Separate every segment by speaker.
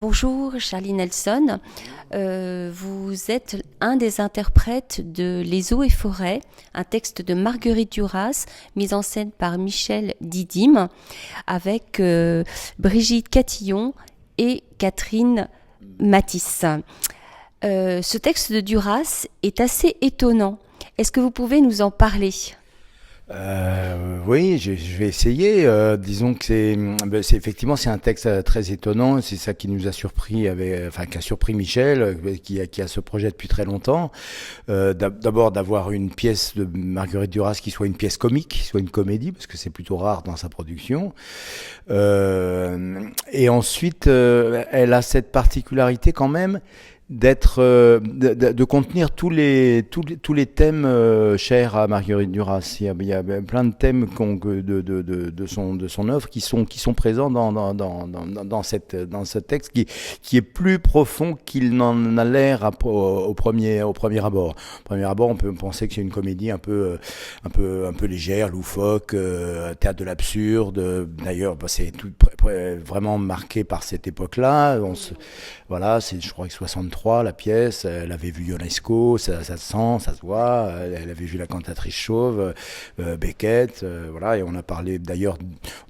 Speaker 1: Bonjour Charlie Nelson. Vous êtes un des interprètes de Les eaux et forêts, un texte de Marguerite Duras, mis en scène par Michel Didyme, avec Brigitte Catillon et Catherine Matisse. Ce texte de Duras est assez étonnant. Est-ce que vous pouvez nous en parler ?
Speaker 2: Oui, je vais essayer. Disons que effectivement c'est un texte très étonnant. C'est ça qui nous a surpris, qui a surpris Michel, qui a ce projet depuis très longtemps. D'abord d'avoir une pièce de Marguerite Duras qui soit une pièce comique, qui soit une comédie, parce que c'est plutôt rare dans sa production. Et ensuite, elle a cette particularité quand même de contenir tous les thèmes chers à Marguerite Duras. Il y a plein de thèmes de son œuvre qui sont présents dans ce texte qui est plus profond qu'il n'en a l'air au premier abord. Au premier abord, on peut penser que c'est une comédie un peu légère, loufoque, théâtre de l'absurde. D'ailleurs, c'est vraiment marqué par cette époque-là. Voilà, je crois que 63, la pièce, elle avait vu Ionesco, ça se sent, ça se voit, elle avait vu La cantatrice chauve, Beckett, voilà, et on a parlé d'ailleurs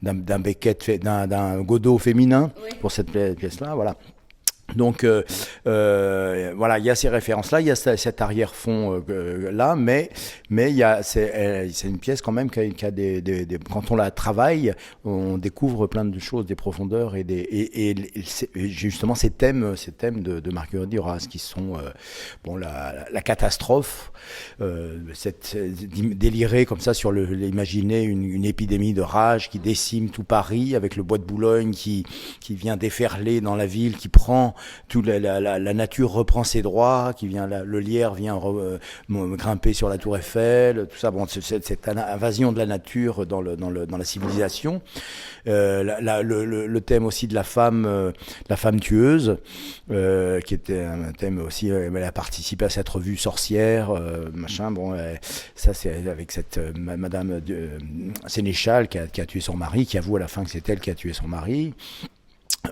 Speaker 2: d'un Beckett, d'un Godot féminin pour cette pièce-là, voilà. Donc voilà, il y a ces références-là, il y a cet arrière-fond là, mais c'est une pièce quand même qui a quand on la travaille, on découvre plein de choses, des profondeurs et justement ces thèmes de Marguerite Duras qui sont la catastrophe, délirer comme ça sur l'imaginer une épidémie de rage qui décime tout Paris avec le bois de Boulogne qui vient déferler dans la ville, qui prend la nature reprend ses droits, le lierre vient grimper sur la tour Eiffel, tout ça. Bon, cette invasion de la nature dans la civilisation. Le thème aussi de la femme tueuse, qui était un thème aussi. Elle a participé à cette revue sorcière, machin. Bon, ça c'est avec cette Madame Sénéchal qui a tué son mari, qui avoue à la fin que c'est elle qui a tué son mari.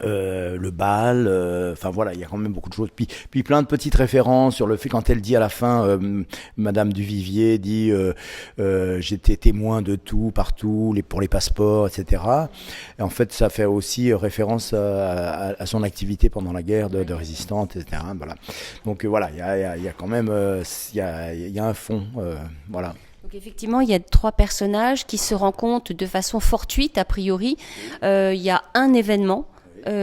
Speaker 2: Le bal, enfin voilà, il y a quand même beaucoup de choses. Puis plein de petites références sur le fait quand elle dit à la fin, Madame Duvivier dit j'étais témoin de tout, partout, pour les passeports, etc. Et en fait, ça fait aussi référence à son activité pendant la guerre de résistante, etc. Voilà. Donc voilà, il y a quand même, il y a un fond, voilà.
Speaker 1: Donc effectivement, il y a trois personnages qui se rencontrent de façon fortuite, a priori. Il y a un événement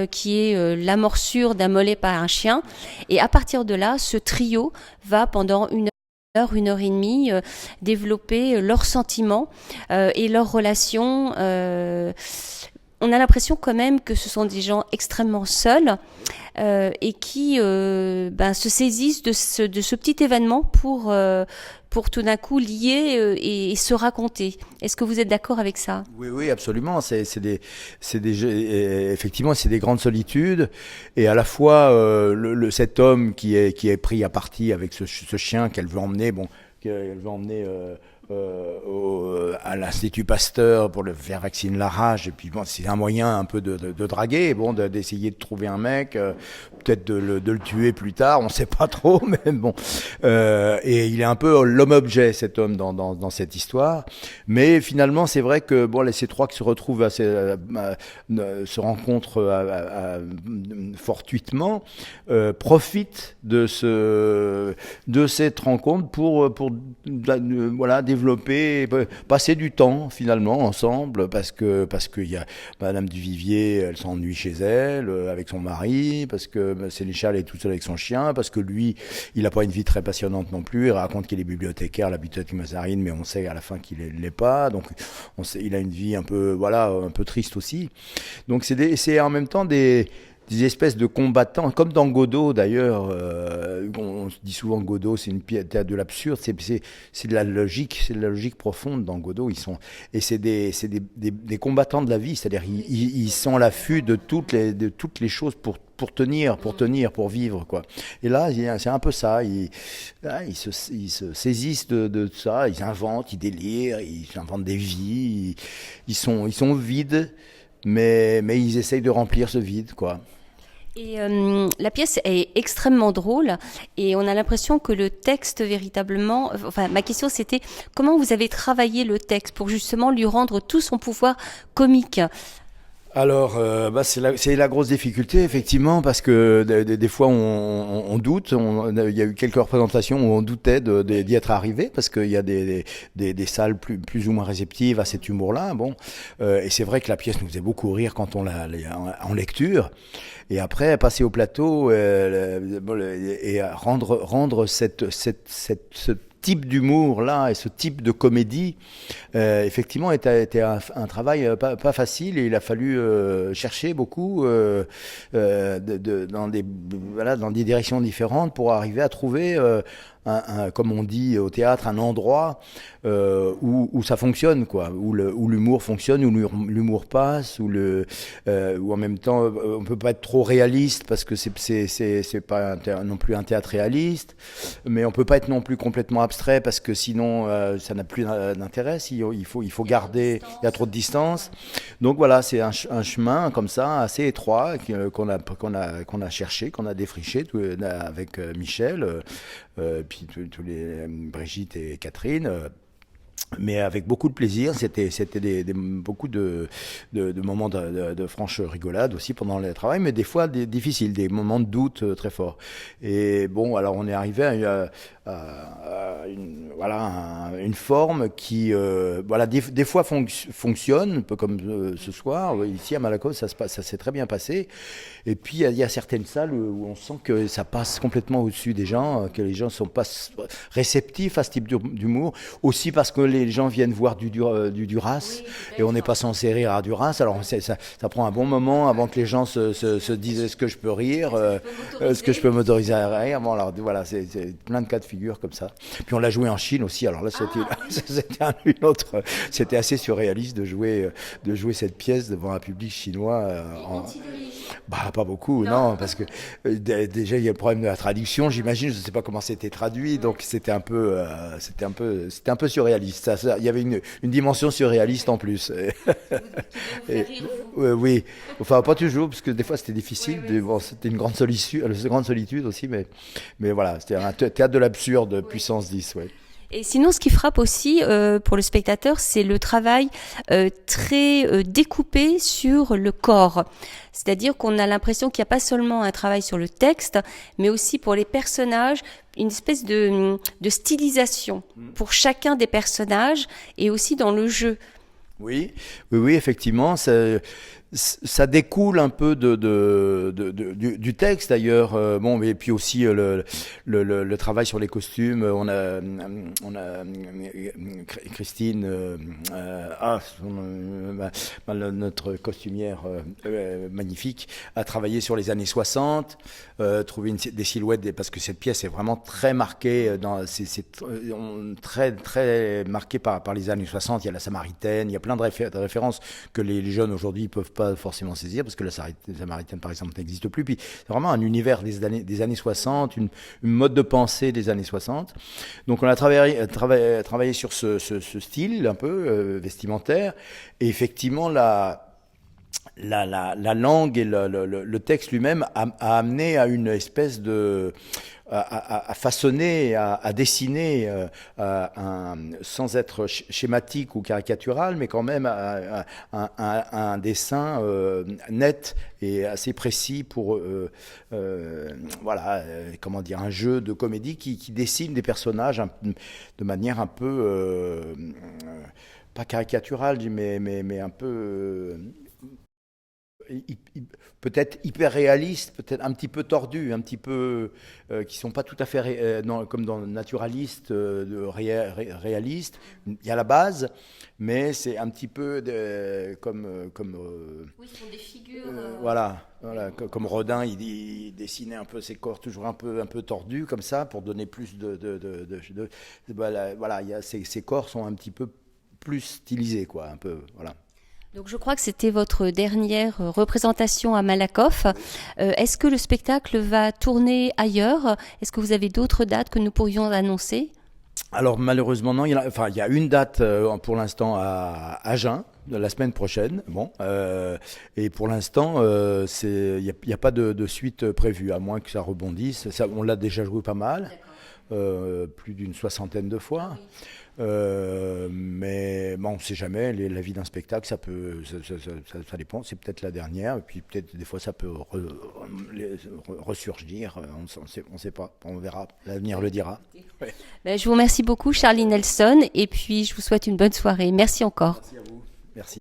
Speaker 1: qui est la morsure d'un mollet par un chien. Et à partir de là, ce trio va pendant une heure et demie, développer leurs sentiments et leurs relations. On a l'impression quand même que ce sont des gens extrêmement seuls et qui se saisissent de ce petit événement pour tout d'un coup lier et se raconter. Est-ce que vous êtes d'accord avec ça ?
Speaker 2: Oui, absolument. Effectivement, c'est des grandes solitudes, et à la fois cet homme qui est pris à partie avec ce chien qu'elle veut emmener, à l'Institut Pasteur pour le faire vacciner la rage, et puis bon, c'est un moyen un peu de draguer, d'essayer de trouver un mec, peut-être de le tuer plus tard, on sait pas trop, mais bon, et il est un peu l'homme-objet, cet homme, dans cette histoire. Mais finalement, c'est vrai que ces trois qui se retrouvent se rencontrent fortuitement, profitent de cette rencontre pour développer, passer du temps finalement ensemble, parce que il y a Madame Duvivier, elle s'ennuie chez elle avec son mari, parce que Sénéchal est toute seule avec son chien, parce que lui, il n'a pas une vie très passionnante non plus. Il raconte qu'il est bibliothécaire à la bibliothèque Mazarine, mais on sait à la fin qu'il ne l'est pas. Donc il a une vie un peu triste aussi. Donc c'est en même temps des espèces de combattants, comme dans Godot d'ailleurs. On se dit souvent que Godot c'est une pièce de l'absurde, c'est de la logique profonde dans Godot. C'est des combattants de la vie, c'est-à-dire ils sont à l'affût de toutes les choses pour tenir, pour vivre, quoi. Et là, c'est un peu ça. Ils se saisissent de ça, ils inventent, ils délirent, ils inventent des vies. Ils sont vides, mais ils essayent de remplir ce vide, quoi.
Speaker 1: Et la pièce est extrêmement drôle et on a l'impression que le texte véritablement... Enfin, ma question c'était comment vous avez travaillé le texte pour justement lui rendre tout son pouvoir comique.
Speaker 2: Alors, c'est la grosse difficulté, effectivement, parce que des fois, on doute. Il y a eu quelques représentations où on doutait d'y être arrivé, parce qu'il y a des salles plus ou moins réceptives à cet humour-là. Bon, et c'est vrai que la pièce nous faisait beaucoup rire quand on l'a en lecture. Et après, passer au plateau et rendre ce type d'humour là et ce type de comédie effectivement était un travail pas facile, et il a fallu chercher beaucoup dans des directions différentes pour arriver à trouver comme on dit au théâtre, un endroit où ça fonctionne, quoi, où l'humour fonctionne, où l'humour passe, où en même temps on peut pas être trop réaliste parce que c'est pas non plus un théâtre réaliste, mais on peut pas être non plus complètement abstrait parce que sinon ça n'a plus d'intérêt. Il faut garder, il y a trop de distance. Donc voilà, c'est un chemin comme ça assez étroit qu'on a cherché, qu'on a défriché avec Michel. Puis tous les Brigitte et Catherine, mais avec beaucoup de plaisir. C'était beaucoup de moments de franche rigolade aussi pendant le travail, mais des fois difficiles, des moments de doute très forts. Et bon, alors on est arrivé à une forme qui des fois fonctionne, un peu comme ce soir ici à Malakoff, ça s'est très bien passé. Et puis il y a certaines salles où on sent que ça passe complètement au-dessus des gens, que les gens sont pas réceptifs à ce type d'humour, aussi parce que les gens viennent voir du Duras, et on n'est pas censé rire à Duras. Alors ça prend un bon moment avant que les gens se disent est-ce que je peux rire, est-ce que je peux m'autoriser à rire. Bon, alors voilà, c'est plein de cas de figure comme ça. Puis on l'a joué en Chine aussi. Alors là, c'était assez surréaliste de jouer cette pièce devant un public chinois. Pas beaucoup, non, parce que déjà il y a le problème de la traduction. J'imagine, je ne sais pas comment c'était traduit, donc c'était un peu surréaliste. Il y avait une dimension surréaliste en plus. Oui, enfin pas toujours, parce que des fois c'était difficile. Bon, c'était une grande solitude aussi, mais voilà, c'était un théâtre de l'absurde puissance 10, ouais.
Speaker 1: Et sinon, ce qui frappe aussi pour le spectateur, c'est le travail très découpé sur le corps. C'est-à-dire qu'on a l'impression qu'il n'y a pas seulement un travail sur le texte, mais aussi pour les personnages, une espèce de stylisation pour chacun des personnages et aussi dans le jeu.
Speaker 2: Oui, effectivement, ça découle un peu du texte d'ailleurs. Bon, et puis aussi le travail sur les costumes. On a Christine, notre costumière magnifique, a travaillé sur les années 60, trouvé des silhouettes, parce que cette pièce est vraiment très marquée, très très marquée par les années 60. Il y a la Samaritaine, il y a plein de références que les jeunes aujourd'hui ne peuvent pas forcément saisir, parce que la Samaritaine par exemple n'existe plus. Puis c'est vraiment un univers des années 60, une mode de pensée des années 60. Donc on a travaillé sur ce style un peu vestimentaire, et effectivement la langue et le texte lui-même a amené à une espèce à façonner, à dessiner, sans être schématique ou caricatural, mais quand même un dessin net et assez précis pour comment dire, un jeu de comédie qui dessine des personnages de manière un peu pas caricaturale, mais un peu peut-être hyper réaliste, peut-être un petit peu tordu, un petit peu qui sont pas tout à fait comme dans le naturaliste, réaliste. Il y a la base, mais c'est un petit peu comme
Speaker 1: oui, ce sont des figures.
Speaker 2: Voilà, comme Rodin, il dessinait un peu ses corps toujours un peu tordus comme ça pour donner plus voilà, ces corps sont un petit peu plus stylisés, quoi, un peu, voilà.
Speaker 1: Donc je crois que c'était votre dernière représentation à Malakoff. Est-ce que le spectacle va tourner ailleurs? Est-ce que vous avez d'autres dates que nous pourrions annoncer?
Speaker 2: Alors malheureusement non, il y a une date pour l'instant à Agen. la semaine prochaine. Bon, et pour l'instant, il n'y a pas de suite prévue, à moins que ça rebondisse. Ça, on l'a déjà joué pas mal, plus d'une 60aine de fois. Mais bon, on ne sait jamais, la vie d'un spectacle, ça dépend, c'est peut-être la dernière, et puis peut-être des fois ça peut ressurgir, on ne sait pas, on verra, l'avenir le dira. Ouais.
Speaker 1: Ben, je vous remercie beaucoup, Charlie Nelson, et puis je vous souhaite une bonne soirée. Merci encore.
Speaker 2: Merci à vous. Merci.